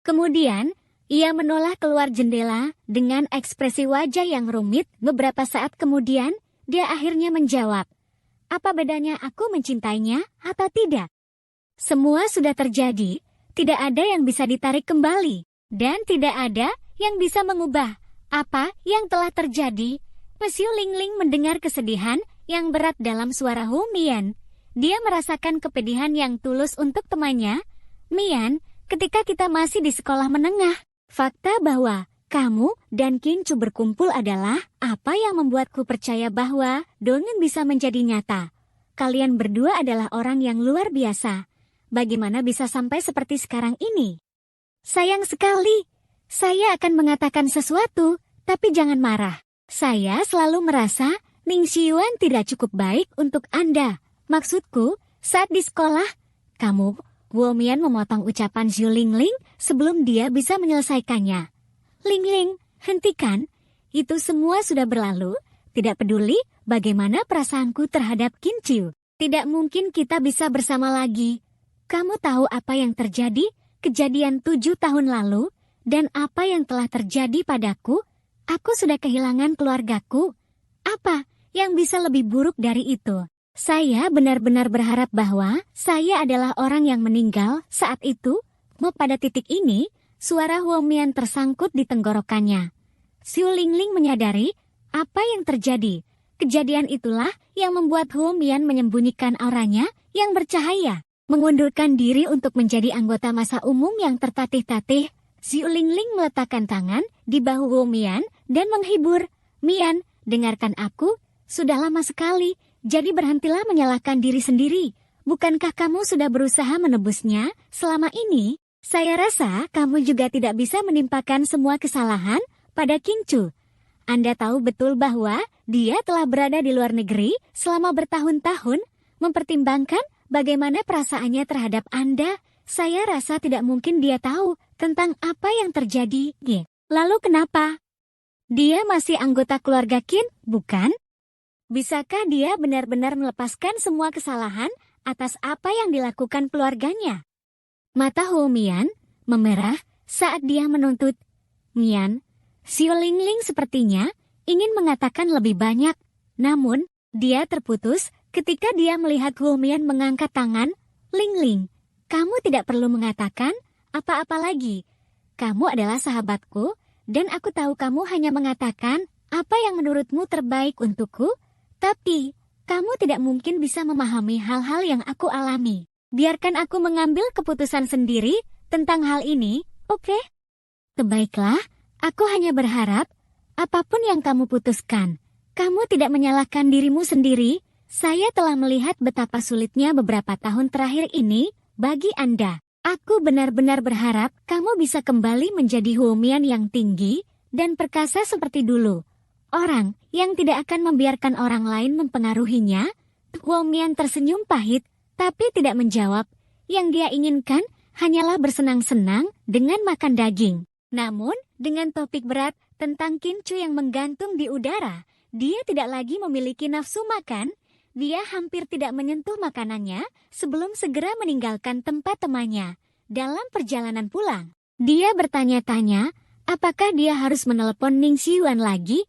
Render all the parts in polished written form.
Kemudian, ia menoleh keluar jendela dengan ekspresi wajah yang rumit. Beberapa saat kemudian, dia akhirnya menjawab, "Apa bedanya aku mencintainya atau tidak? Semua sudah terjadi, tidak ada yang bisa ditarik kembali, dan tidak ada yang bisa mengubah apa yang telah terjadi." Mesyu Lingling mendengar kesedihan yang berat dalam suara Hu Mian. Dia merasakan kepedihan yang tulus untuk temannya. "Mian, ketika kita masih di sekolah menengah, fakta bahwa kamu dan Kincu berkumpul adalah apa yang membuatku percaya bahwa dongeng bisa menjadi nyata. Kalian berdua adalah orang yang luar biasa. Bagaimana bisa sampai seperti sekarang ini? Sayang sekali. Saya akan mengatakan sesuatu, tapi jangan marah. Saya selalu merasa Ning Xiuan tidak cukup baik untuk Anda. Maksudku, saat di sekolah, kamu..." Wu Mian memotong ucapan Zhu Lingling sebelum dia bisa menyelesaikannya. "Lingling, hentikan. Itu semua sudah berlalu. Tidak peduli bagaimana perasaanku terhadap Kincu. Tidak mungkin kita bisa bersama lagi. Kamu tahu apa yang terjadi kejadian 7 tahun lalu dan apa yang telah terjadi padaku? Aku sudah kehilangan keluargaku. Apa yang bisa lebih buruk dari itu? Saya benar-benar berharap bahwa saya adalah orang yang meninggal saat itu." Pada titik ini, suara Wu Mian tersangkut di tenggorokannya. Zhu Lingling menyadari apa yang terjadi. Kejadian itulah yang membuat Wu Mian menyembunyikan auranya yang bercahaya. Mengundurkan diri untuk menjadi anggota masa umum yang tertatih-tatih, Zhu Lingling meletakkan tangan di bahu Wu Mian dan menghibur. "Mian, dengarkan aku. Sudah lama sekali. Jadi berhentilah menyalahkan diri sendiri. Bukankah kamu sudah berusaha menebusnya selama ini? Saya rasa kamu juga tidak bisa menimpakan semua kesalahan pada Kincu. Anda tahu betul bahwa dia telah berada di luar negeri selama bertahun-tahun, mempertimbangkan bagaimana perasaannya terhadap Anda. Saya rasa tidak mungkin dia tahu tentang apa yang terjadi. Lalu kenapa? Dia masih anggota keluarga Qin, bukan? Bisakah dia benar-benar melepaskan semua kesalahan atas apa yang dilakukan keluarganya?" Mata Hu Mian memerah saat dia menuntut. "Mian, Zhu Lingling sepertinya ingin mengatakan lebih banyak, namun dia terputus ketika dia melihat Hu Mian mengangkat tangan. "Lingling, kamu tidak perlu mengatakan apa-apa lagi. Kamu adalah sahabatku, dan aku tahu kamu hanya mengatakan apa yang menurutmu terbaik untukku. Tapi, kamu tidak mungkin bisa memahami hal-hal yang aku alami. Biarkan aku mengambil keputusan sendiri tentang hal ini, oke?" "Baiklah, aku hanya berharap, apapun yang kamu putuskan, kamu tidak menyalahkan dirimu sendiri. Saya telah melihat betapa sulitnya beberapa tahun terakhir ini bagi Anda. Aku benar-benar berharap kamu bisa kembali menjadi Hu Mian yang tinggi dan perkasa seperti dulu. Orang yang tidak akan membiarkan orang lain mempengaruhinya." Wu Mian tersenyum pahit, tapi tidak menjawab. Yang dia inginkan hanyalah bersenang-senang dengan makan daging. Namun, dengan topik berat tentang Kincu yang menggantung di udara, dia tidak lagi memiliki nafsu makan. Dia hampir tidak menyentuh makanannya sebelum segera meninggalkan tempat temannya. Dalam perjalanan pulang, dia bertanya-tanya, apakah dia harus menelepon Ning Xiuan lagi?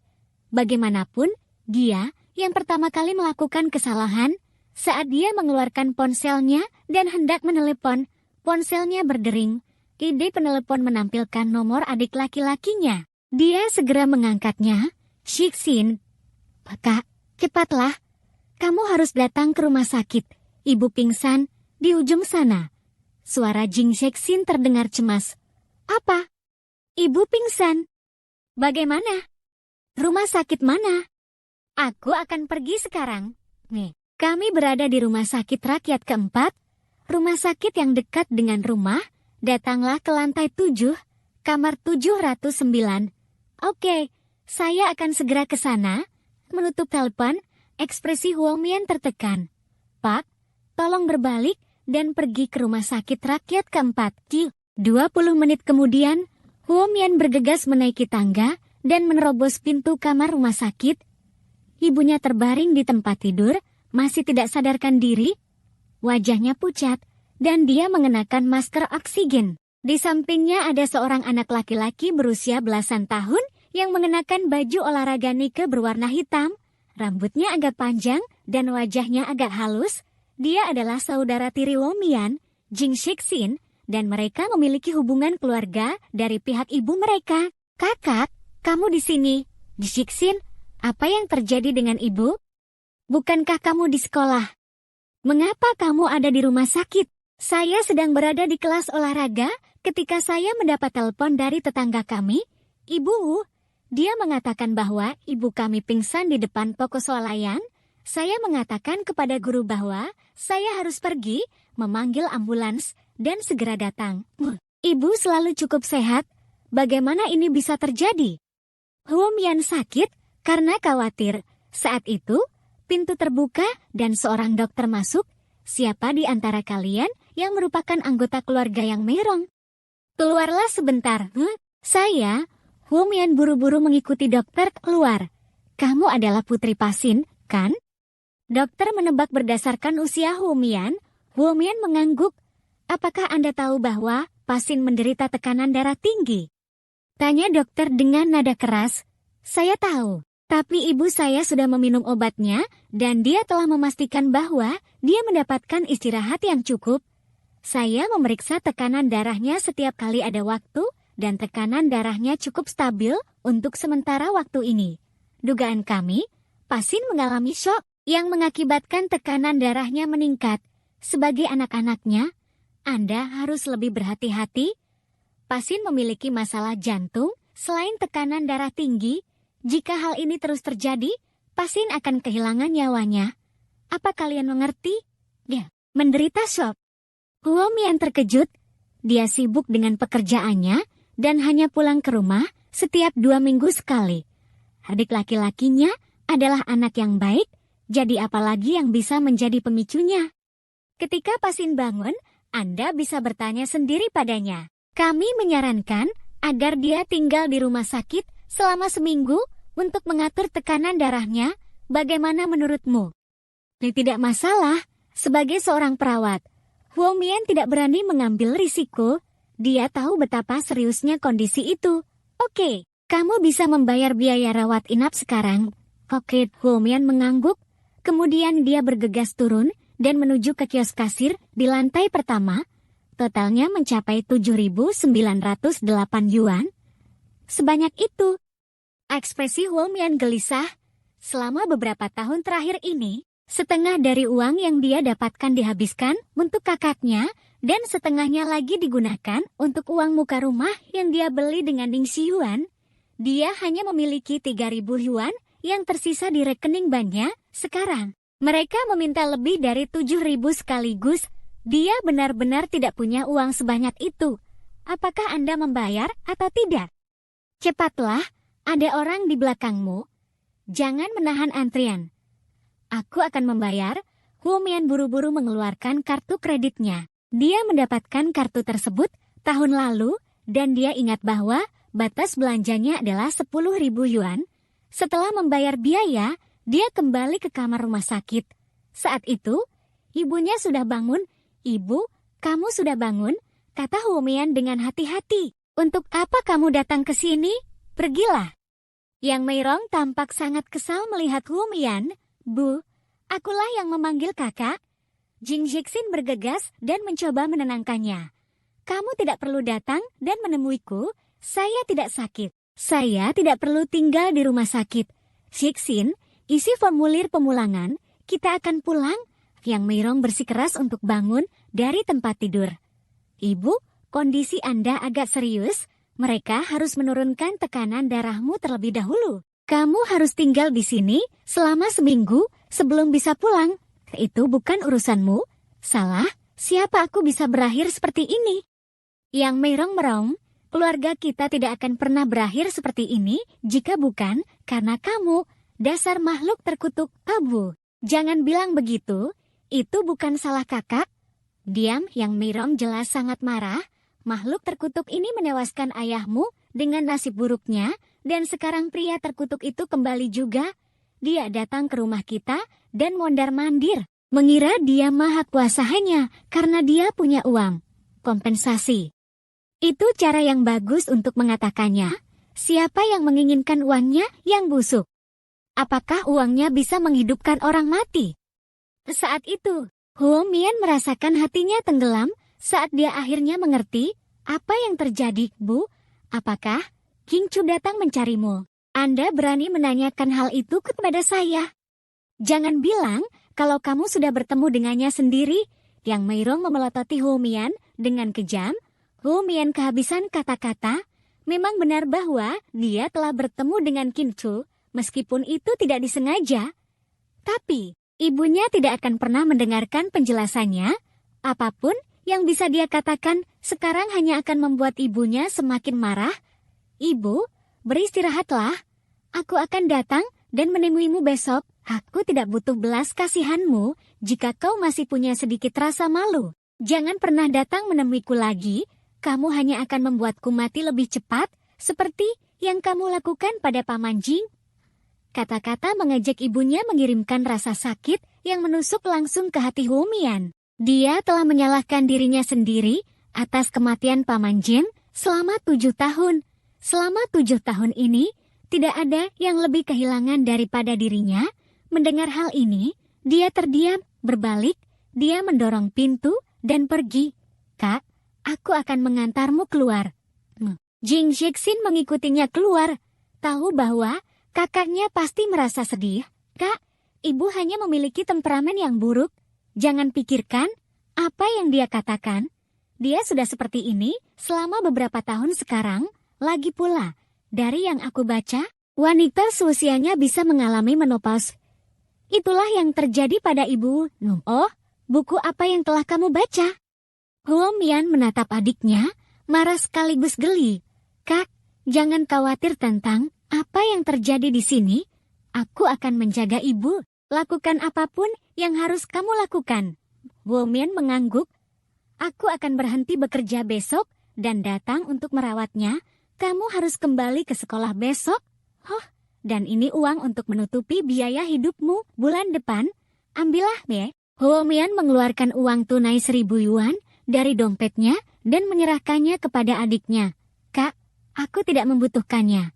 Bagaimanapun, dia yang pertama kali melakukan kesalahan. Saat dia mengeluarkan ponselnya dan hendak menelepon, ponselnya berdering. Ide penelepon menampilkan nomor adik laki-lakinya. Dia segera mengangkatnya. "Shixin, Kak, cepatlah. Kamu harus datang ke rumah sakit. Ibu pingsan di ujung sana." Suara Jing Shixin terdengar cemas. "Apa? Ibu pingsan? Bagaimana? Rumah sakit mana?" "Aku akan pergi sekarang. Kami berada di rumah sakit rakyat keempat. Rumah sakit yang dekat dengan rumah. Datanglah ke lantai 7, kamar 709. "Oke, saya akan segera ke sana." Menutup telepon, ekspresi Hu Mian tertekan. "Pak, tolong berbalik dan pergi ke rumah sakit rakyat keempat." 20 menit kemudian, Hu Mian bergegas menaiki tangga dan menerobos pintu kamar rumah sakit. Ibunya terbaring di tempat tidur, masih tidak sadarkan diri. Wajahnya pucat, dan dia mengenakan masker oksigen. Di sampingnya ada seorang anak laki-laki berusia belasan tahun yang mengenakan baju olahraga Nike berwarna hitam. Rambutnya agak panjang dan wajahnya agak halus. Dia adalah saudara tiri Womian, Jing Shixin, dan mereka memiliki hubungan keluarga dari pihak ibu mereka. Kakak, kamu di sini. Shixin, apa yang terjadi dengan ibu? Bukankah kamu di sekolah? Mengapa kamu ada di rumah sakit? Saya sedang berada di kelas olahraga ketika saya mendapat telepon dari tetangga kami. Ibu, dia mengatakan bahwa ibu kami pingsan di depan toko swalayan. Saya mengatakan kepada guru bahwa saya harus pergi, memanggil ambulans, dan segera datang. Ibu selalu cukup sehat. Bagaimana ini bisa terjadi? Womian sakit karena khawatir. Saat itu, pintu terbuka dan seorang dokter masuk. Siapa di antara kalian yang merupakan anggota keluarga Yang Meirong? Keluarlah sebentar. Saya, Womian buru-buru mengikuti dokter keluar. Kamu adalah putri Pasin, kan? Dokter menebak berdasarkan usia Womian. Womian mengangguk. Apakah Anda tahu bahwa Pasin menderita tekanan darah tinggi? Tanya dokter dengan nada keras. Saya tahu. Tapi ibu saya sudah meminum obatnya dan dia telah memastikan bahwa dia mendapatkan istirahat yang cukup. Saya memeriksa tekanan darahnya setiap kali ada waktu dan tekanan darahnya cukup stabil untuk sementara waktu ini. Dugaan kami, Pasin mengalami shock yang mengakibatkan tekanan darahnya meningkat. Sebagai anak-anaknya, Anda harus lebih berhati-hati. Pasin memiliki masalah jantung selain tekanan darah tinggi. Jika hal ini terus terjadi, Pasin akan kehilangan nyawanya. Apa kalian mengerti? Ya, menderita shock. Womian terkejut. Dia sibuk dengan pekerjaannya dan hanya pulang ke rumah setiap 2 minggu sekali. Adik laki-lakinya adalah anak yang baik, jadi apalagi yang bisa menjadi pemicunya? Ketika Pasin bangun, Anda bisa bertanya sendiri padanya. Kami menyarankan agar dia tinggal di rumah sakit selama seminggu untuk mengatur tekanan darahnya. Bagaimana menurutmu? Tidak masalah. Sebagai seorang perawat, Womian tidak berani mengambil risiko. Dia tahu betapa seriusnya kondisi itu. Oke, kamu bisa membayar biaya rawat inap sekarang. Oke, Womian mengangguk. Kemudian dia bergegas turun dan menuju ke kios kasir di lantai pertama. Totalnya mencapai 7.908 yuan. Sebanyak itu. Ekspresi Womian gelisah. Selama beberapa tahun terakhir ini, setengah dari uang yang dia dapatkan dihabiskan untuk kakaknya dan setengahnya lagi digunakan untuk uang muka rumah yang dia beli dengan Ningsi Yuan. Dia hanya memiliki 3.000 yuan yang tersisa di rekening banknya sekarang. Mereka meminta lebih dari 7.000 sekaligus. Dia benar-benar tidak punya uang sebanyak itu. Apakah Anda membayar atau tidak? Cepatlah, ada orang di belakangmu. Jangan menahan antrian. Aku akan membayar. Womian buru-buru mengeluarkan kartu kreditnya. Dia mendapatkan kartu tersebut tahun lalu dan dia ingat bahwa batas belanjanya adalah 10.000 yuan. Setelah membayar biaya, dia kembali ke kamar rumah sakit. Saat itu, ibunya sudah bangun. Ibu, kamu sudah bangun? Kata Womian dengan hati-hati. Untuk apa kamu datang ke sini? Pergilah. Yang Meirong tampak sangat kesal melihat Womian. Bu, akulah yang memanggil kakak. Jing Shixin bergegas dan mencoba menenangkannya. Kamu tidak perlu datang dan menemuiku. Saya tidak sakit. Saya tidak perlu tinggal di rumah sakit. Shixin, isi formulir pemulangan. Kita akan pulang. Yang Meirong bersikeras untuk bangun dari tempat tidur. Ibu, kondisi Anda agak serius. Mereka harus menurunkan tekanan darahmu terlebih dahulu. Kamu harus tinggal di sini selama seminggu sebelum bisa pulang. Itu bukan urusanmu. Salah, siapa aku bisa berakhir seperti ini? Yang Meirong merong, keluarga kita tidak akan pernah berakhir seperti ini jika bukan karena kamu, dasar makhluk terkutuk abu. Jangan bilang begitu. Itu bukan salah kakak. Diam, Yang Meirong jelas sangat marah. Makhluk terkutuk ini menewaskan ayahmu dengan nasib buruknya, dan sekarang pria terkutuk itu kembali juga. Dia datang ke rumah kita dan mondar-mandir, mengira dia maha kuasa hanya karena dia punya uang. Kompensasi. Itu cara yang bagus untuk mengatakannya. Siapa yang menginginkan uangnya yang busuk? Apakah uangnya bisa menghidupkan orang mati? Saat itu, Huo Mian merasakan hatinya tenggelam saat dia akhirnya mengerti apa yang terjadi, Bu. Apakah King Chu datang mencarimu? Anda berani menanyakan hal itu kepada saya? Jangan bilang kalau kamu sudah bertemu dengannya sendiri. Yang Meirong memelototi Huo Mian dengan kejam. Huo Mian kehabisan kata-kata. Memang benar bahwa dia telah bertemu dengan King Chu, meskipun itu tidak disengaja. Tapi, ibunya tidak akan pernah mendengarkan penjelasannya. Apapun yang bisa dia katakan sekarang hanya akan membuat ibunya semakin marah. Ibu, beristirahatlah. Aku akan datang dan menemuimu besok. Aku tidak butuh belas kasihanmu jika kau masih punya sedikit rasa malu. Jangan pernah datang menemuiku lagi. Kamu hanya akan membuatku mati lebih cepat, seperti yang kamu lakukan pada Paman Jing. Kata-kata mengejek ibunya mengirimkan rasa sakit yang menusuk langsung ke hati Huo Mian. Dia telah menyalahkan dirinya sendiri atas kematian Paman Jing selama 7 tahun. Selama 7 tahun ini, tidak ada yang lebih kehilangan daripada dirinya. Mendengar hal ini, dia terdiam, berbalik, dia mendorong pintu dan pergi. Kak, aku akan mengantarmu keluar. Jing Zixin mengikutinya keluar. Tahu bahwa kakaknya pasti merasa sedih. Kak, ibu hanya memiliki temperamen yang buruk. Jangan pikirkan apa yang dia katakan. Dia sudah seperti ini selama beberapa tahun sekarang. Lagi pula, dari yang aku baca, wanita seusianya bisa mengalami menopause. Itulah yang terjadi pada ibu. Oh, buku apa yang telah kamu baca? Huo Mian menatap adiknya, marah sekaligus geli. Kak, jangan khawatir tentang apa yang terjadi di sini. Aku akan menjaga ibu. Lakukan apapun yang harus kamu lakukan. Huo Mian mengangguk. Aku akan berhenti bekerja besok dan datang untuk merawatnya. Kamu harus kembali ke sekolah besok. Dan ini uang untuk menutupi biaya hidupmu bulan depan. Ambillah, Be. Huo Mian mengeluarkan uang tunai 1.000 yuan dari dompetnya dan menyerahkannya kepada adiknya. Kak, aku tidak membutuhkannya.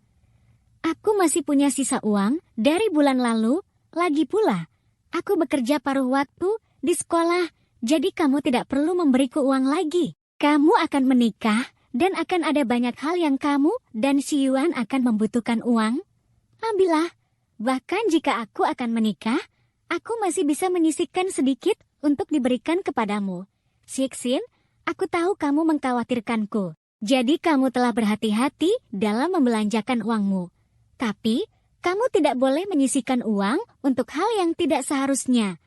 Aku masih punya sisa uang dari bulan lalu. Lagi pula, aku bekerja paruh waktu di sekolah, jadi kamu tidak perlu memberiku uang lagi. Kamu akan menikah dan akan ada banyak hal yang kamu dan si Yuan akan membutuhkan uang. Ambillah, bahkan jika aku akan menikah, aku masih bisa menyisihkan sedikit untuk diberikan kepadamu. Zixin, aku tahu kamu mengkhawatirkanku. Jadi kamu telah berhati-hati dalam membelanjakan uangmu. Tapi, kamu tidak boleh menyisihkan uang untuk hal yang tidak seharusnya.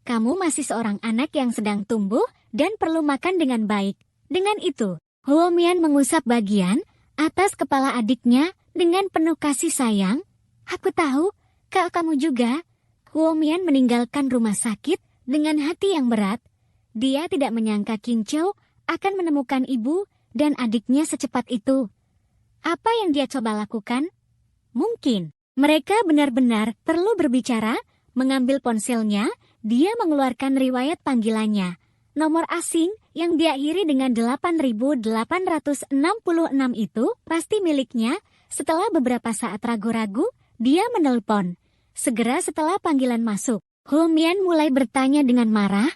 Kamu masih seorang anak yang sedang tumbuh dan perlu makan dengan baik. Dengan itu, Huo Mian mengusap bagian atas kepala adiknya dengan penuh kasih sayang. Aku tahu, kak kamu juga. Huo Mian meninggalkan rumah sakit dengan hati yang berat. Dia tidak menyangka King Chou akan menemukan ibu dan adiknya secepat itu. Apa yang dia coba lakukan? Mungkin mereka benar-benar perlu berbicara. Mengambil ponselnya, dia mengeluarkan riwayat panggilannya. Nomor asing yang diakhiri dengan 8.866 itu pasti miliknya. Setelah beberapa saat ragu-ragu, dia menelpon. Segera setelah panggilan masuk, Huo Mian mulai bertanya dengan marah.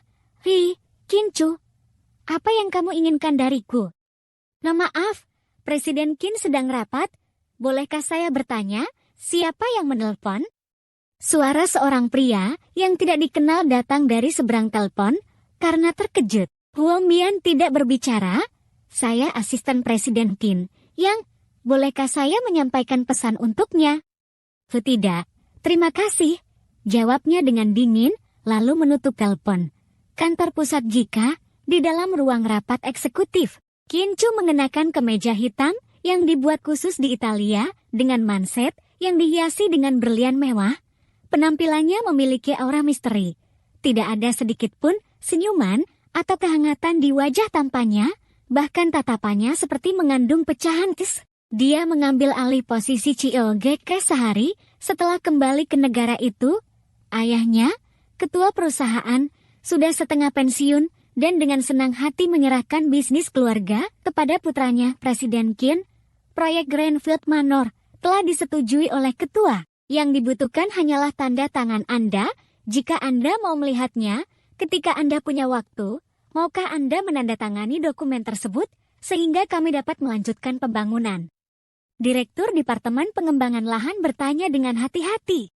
King Chu, apa yang kamu inginkan dariku? Nah maaf, Presiden Qin sedang rapat. Bolehkah saya bertanya, siapa yang menelpon? Suara seorang pria yang tidak dikenal datang dari seberang telepon. Karena terkejut, Huo Mian tidak berbicara. Saya asisten Presiden Qin. Bolehkah saya menyampaikan pesan untuknya? Tidak, terima kasih. Jawabnya dengan dingin, lalu menutup telepon. Kantor pusat Jika, di dalam ruang rapat eksekutif. King Chu mengenakan kemeja hitam yang dibuat khusus di Italia dengan manset yang dihiasi dengan berlian mewah. Penampilannya memiliki aura misteri. Tidak ada sedikit pun senyuman atau kehangatan di wajah tampannya, bahkan tatapannya seperti mengandung pecahan es. Dia mengambil alih posisi Chiogeke sehari setelah kembali ke negara itu. Ayahnya, ketua perusahaan, sudah setengah pensiun dan dengan senang hati menyerahkan bisnis keluarga kepada putranya Presiden Qin. Proyek Greenfield Manor telah disetujui oleh ketua. Yang dibutuhkan hanyalah tanda tangan Anda. Jika Anda mau melihatnya, ketika Anda punya waktu, maukah Anda menandatangani dokumen tersebut sehingga kami dapat melanjutkan pembangunan? Direktur Departemen Pengembangan Lahan bertanya dengan hati-hati.